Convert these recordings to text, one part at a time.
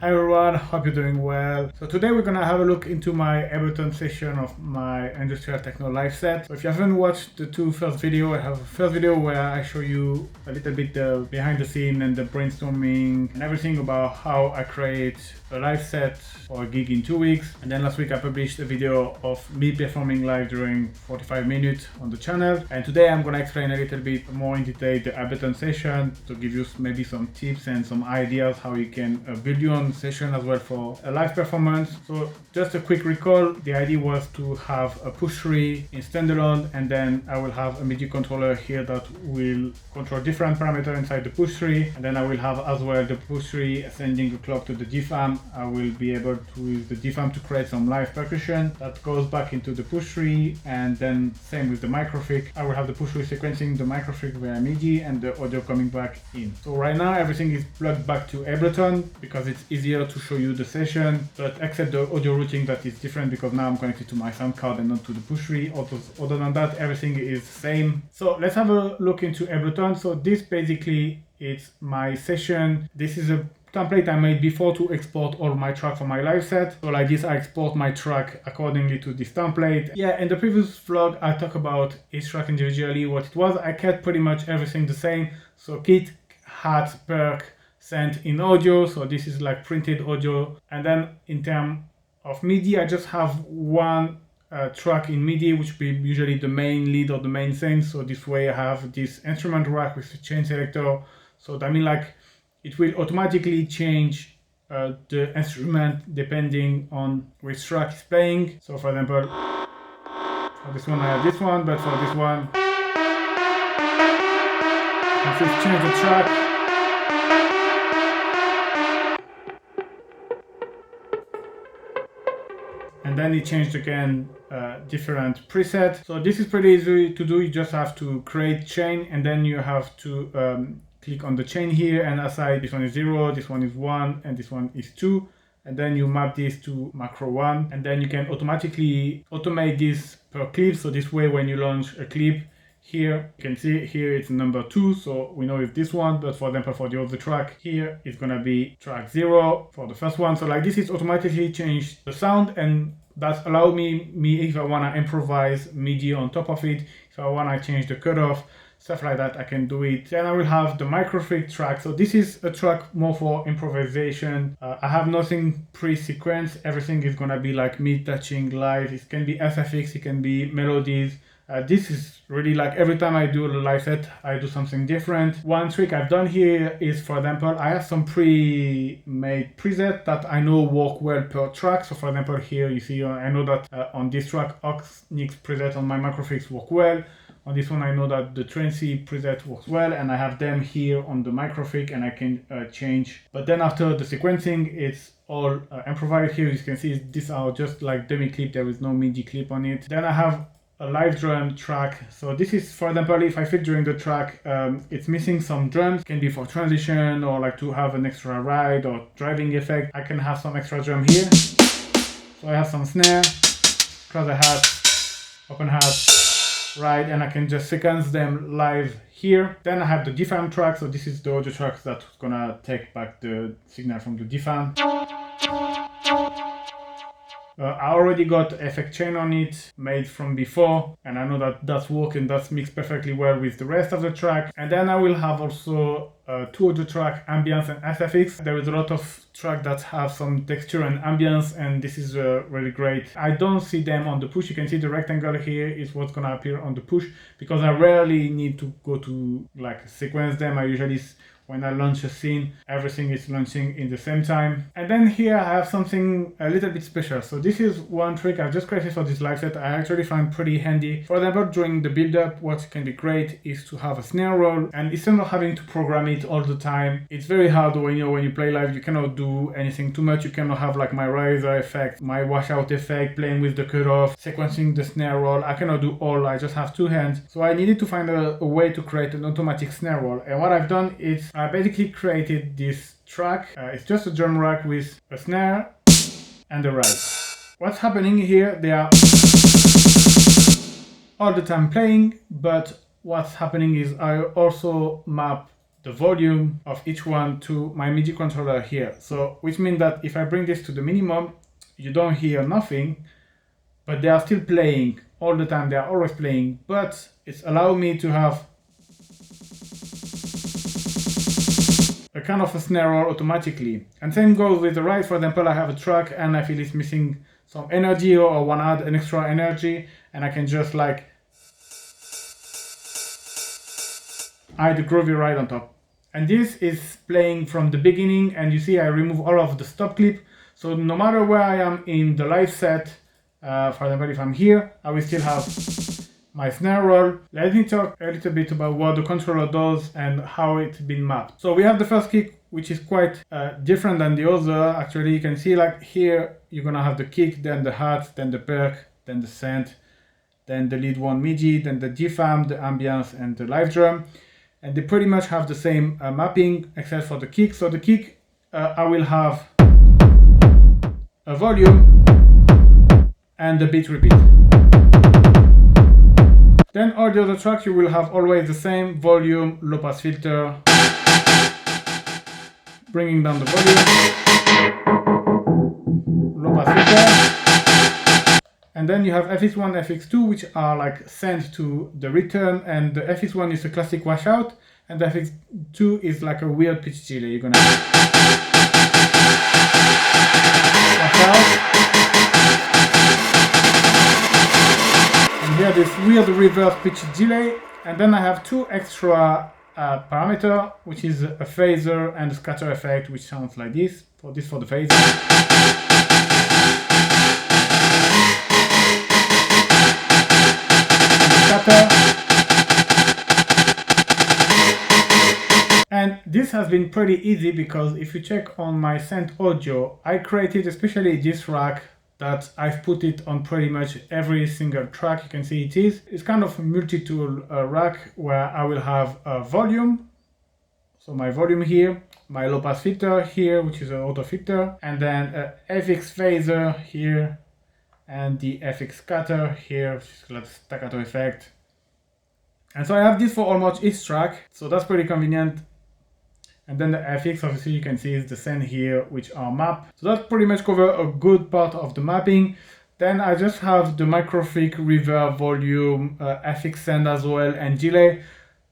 Hi everyone, hope you're doing well. So today we're gonna have a look into my Ableton session of my industrial techno live set. So if you haven't watched the two first video, I have a first video where I show you a little bit the behind the scene and the brainstorming and everything about how I create a live set for a gig in 2 weeks. And then last week I published a video of me performing live during 45 minutes on the channel. And today I'm gonna explain a little bit more in detail the Ableton session to give you maybe some tips and some ideas how you can build your own session as well for a live performance. So just a quick recall, the idea was to have a push tree in standalone, and then I will have a MIDI controller here that will control different parameters inside the push tree, and then I will have as well the push tree sending a clock to the DFAM. I will be able to use the DFAM to create some live percussion that goes back into the push tree, and then same with the Microfreak. I will have the push tree sequencing the Microfreak via Midi and the audio coming back in. So right now everything is plugged back to Ableton because it's easier to show you the session, but except the audio routing that is different because now I'm connected to my sound card and not to the push tree. Other than that, everything is the same. So let's have a look into Ableton. So this basically is my session. This is a template I made before to export all my tracks for my live set. So like this, I export my track accordingly to this template. Yeah, in the previous vlog, I talked about each track individually, what it was. I kept pretty much everything the same. So kit, hat, perk, sent in audio. So this is like printed audio. And then in terms of MIDI, I just have one track in MIDI, which will be usually the main lead or the main thing. So this way I have this instrument rack with the chain selector. So that means like it will automatically change the instrument depending on which track is playing. So for example, for this one I have this one, but for this one, I can just change the track. And then it changed again different preset. So this is pretty easy to do. You just have to create chain, and then you have to click on the chain here and assign this one is 0, this one is 1, and this one is 2. And then you map this to macro 1, and then you can automatically automate this per clip. So this way when you launch a clip, here you can see here it's number 2, so we know it's this one. But for example, for the other track here, it's gonna be track 0 for the first one. So like this is automatically changed the sound, and that allows me if I wanna improvise MIDI on top of it, if I wanna change the cutoff, stuff like that, I can do it. Then I will have the Microfreak track. So this is a track more for improvisation. I have nothing pre-sequenced. Everything is gonna be like me touching live. It can be SFX, it can be melodies. This is really like every time I do a live set, I do something different. One trick I've done here is, for example, I have some pre-made preset that I know work well per track. So for example, here you see, I know that on this track, Oxnix preset on my Microfreaks work well. On this one, I know that the Tracy preset works well, and I have them here on the Microfreak, and I can change. But then after the sequencing, it's all improvised. Here you can see these are just like demi clip. There is no MIDI clip on it. Then I have a live drum track. So this is, for example, if I feel during the track it's missing some drums, it can be for transition or like to have an extra ride or driving effect, I can have some extra drum here. So I have some snare, close the hat, open hat, ride, and I can just sequence them live here. Then I have the DFAM track. So this is the audio track that's gonna take back the signal from the DFAM. I already got effect chain on it, made from before, and I know that that's working, that's mixed perfectly well with the rest of the track. And then I will have also two audio track, ambience and SFX. There is a lot of tracks that have some texture and ambience, and this is really great. I don't see them on the push. You can see the rectangle here is what's gonna appear on the push, because I rarely need to go to like sequence them. I usually, when I launch a scene, everything is launching in the same time. And then here I have something a little bit special. So this is one trick I've just created for this live set. I actually find pretty handy. For example, during the build-up, what can be great is to have a snare roll, and instead of having to program it all the time, it's very hard when you play live. You cannot do anything too much. You cannot have like my riser effect, my washout effect, playing with the cutoff, sequencing the snare roll. I cannot do all. I just have two hands. So I needed to find a way to create an automatic snare roll. And what I've done is I basically created this track. It's just a drum rack with a snare and a ride. What's happening here? They are all the time playing, but what's happening is I also map the volume of each one to my MIDI controller here. So which means that if I bring this to the minimum, you don't hear nothing, but they are still playing all the time. They are always playing, but it's allowing me to have a kind of a snare roll automatically. And same goes with the right. For example, I have a track and I feel it's missing some energy, or I want to add an extra energy, and I can just like add the groovy ride on top. And this is playing from the beginning, and you see I remove all of the stop clip. So no matter where I am in the live set, for example, if I'm here, I will still have my snare roll. Let me talk a little bit about what the controller does and how it's been mapped. So we have the first kick, which is quite different than the other. Actually, you can see like here, you're gonna have the kick, then the hat, then the perk, then the synth, then the lead one MIDI, then the DFAM, the ambience, and the live drum. And they pretty much have the same mapping except for the kick. So the kick, I will have a volume and the beat repeat. Then all the other tracks you will have always the same volume, low pass filter, bringing down the volume, low pass filter, and then you have FX1, FX2, which are like sent to the return, and the FX1 is a classic washout, and the FX2 is like a weird pitch delay. You're gonna wash out. Here this weird reverse pitch delay, and then I have two extra parameter, which is a phaser and a scatter effect, which sounds like this. For the phaser. And this has been pretty easy, because if you check on my Synth audio, I created especially this rack that I've put it on pretty much every single track. You can see it's kind of a multi-tool rack where I will have a volume. So my volume here, my low pass filter here, which is an auto filter, and then a FX phaser here, and the FX scatter here, which is like staccato effect. And so I have this for almost each track, so that's pretty convenient. And then the FX, obviously you can see is the same here, which are mapped. So that pretty much covers a good part of the mapping. Then I just have the Microfreak reverb, volume, FX send as well, and delay.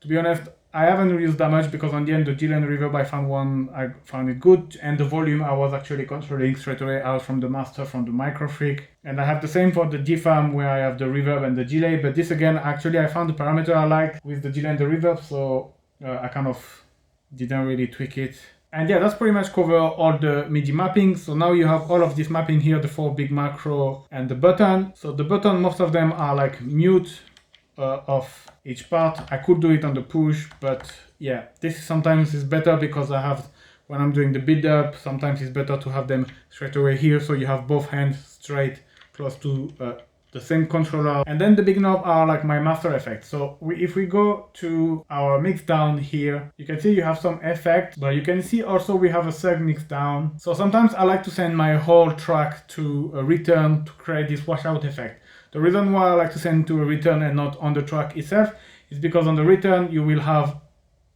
To be honest, I haven't used that much, because on the end the delay and the reverb I found it good, and the volume I was actually controlling straight away out from the master, from the Microfreak. And I have the same for the DFAM, where I have the reverb and the delay, but this again, actually I found the parameter I like with the delay and the reverb, so I kind of didn't really tweak it. And yeah, that's pretty much cover all the MIDI mapping. So now you have all of this mapping here, the 4 big macro and the button. So the button, most of them are like mute of each part. I could do it on the push, but yeah, this sometimes is better, because I have, when I'm doing the build up, sometimes it's better to have them straight away here, so you have both hands straight close to the same controller. And then the big knob are like my master effects. So if we go to our mix down here, you can see you have some effects, but you can see also we have a seg mix down. So sometimes I like to send my whole track to a return to create this washout effect. The reason why I like to send to a return and not on the track itself is because on the return you will have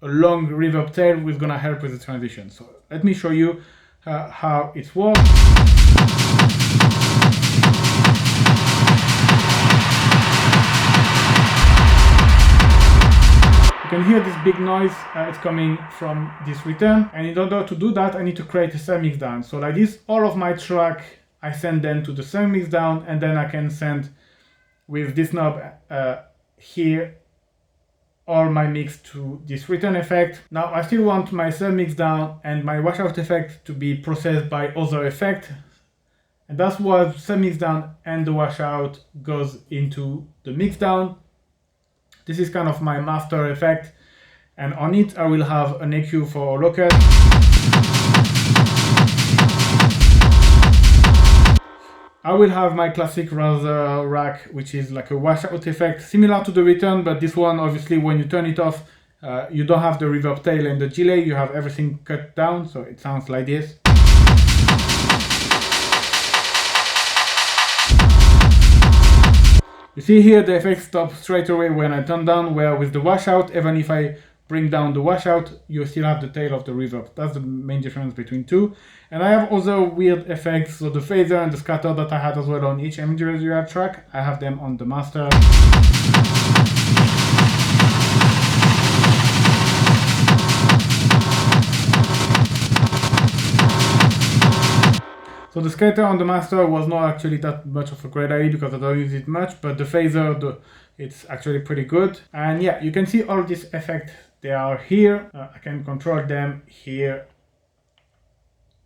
a long reverb tail, which is gonna help with the transition. So let me show you how it works. You can hear this big noise, it's coming from this return, and in order to do that I need to create a send mix down. So like this, all of my track I send them to the send mix down, and then I can send with this knob here all my mix to this return effect. Now I still want my send mix down and my washout effect to be processed by other effect, and that's why send mix down and the washout goes into the mix down. This is kind of my master effect, and on it I will have an EQ for locus. I will have my classic rather rack, which is like a washout effect, similar to the return, but this one obviously when you turn it off, you don't have the reverb tail and the delay, you have everything cut down, so it sounds like this. You see here the effect stops straight away when I turn down, where with the washout, even if I bring down the washout, you still have the tail of the reverb. That's the main difference between two. And I have other weird effects, so the phaser and the scatter that I had as well on each Audioreakt track, I have them on the master. So the scatter on the master was not actually that much of a great idea because I don't use it much, but the phaser, it's actually pretty good. And yeah, you can see all these effects, they are here. I can control them here,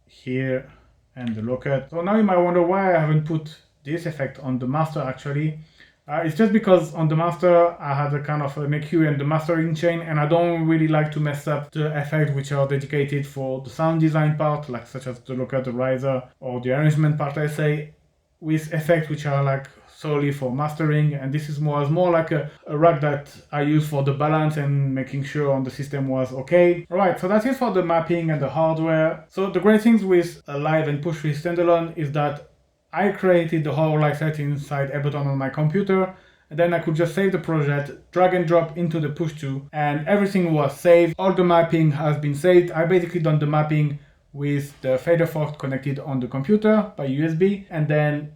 here, and the lockout. So now you might wonder why I haven't put this effect on the master actually. It's just because on the master I had a kind of an EQ and the mastering chain, and I don't really like to mess up the effects which are dedicated for the sound design part, like such as the lockout, the riser, or the arrangement part, I say, with effects which are like solely for mastering. And this is more like a rack that I use for the balance and making sure on the system was okay. Alright, so that's it for the mapping and the hardware. So the great things with a live and push with standalone is that I created the whole liveset inside Ableton on my computer, and then I could just save the project, drag and drop into the push2, and everything was saved. All the mapping has been saved. I basically done the mapping with the fader fork connected on the computer by USB, and then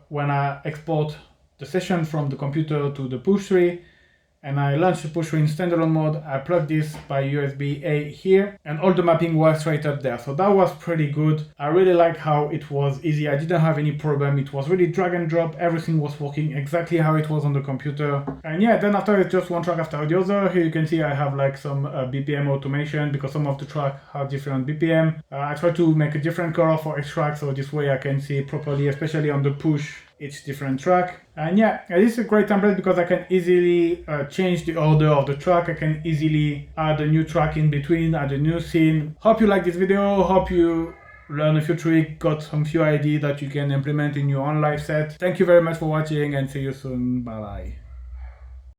when I export the session from the computer to the push3, and I launched the push3 in standalone mode, I plugged this by USB-A here, and all the mapping was straight up there. So that was pretty good. I really like how it was easy. I didn't have any problem. It was really drag and drop. Everything was working exactly how it was on the computer. And yeah, then after it's just one track after the other. Here you can see I have like some BPM automation because some of the tracks have different BPM. I try to make a different color for each track, so this way I can see properly, especially on the push, each different track. And yeah, this is a great template because I can easily change the order of the track. I can easily add a new track in between, add a new scene. Hope you like this video. Hope you learn a few tricks, got some few ideas that you can implement in your own live set. Thank you very much for watching and see you soon. Bye bye.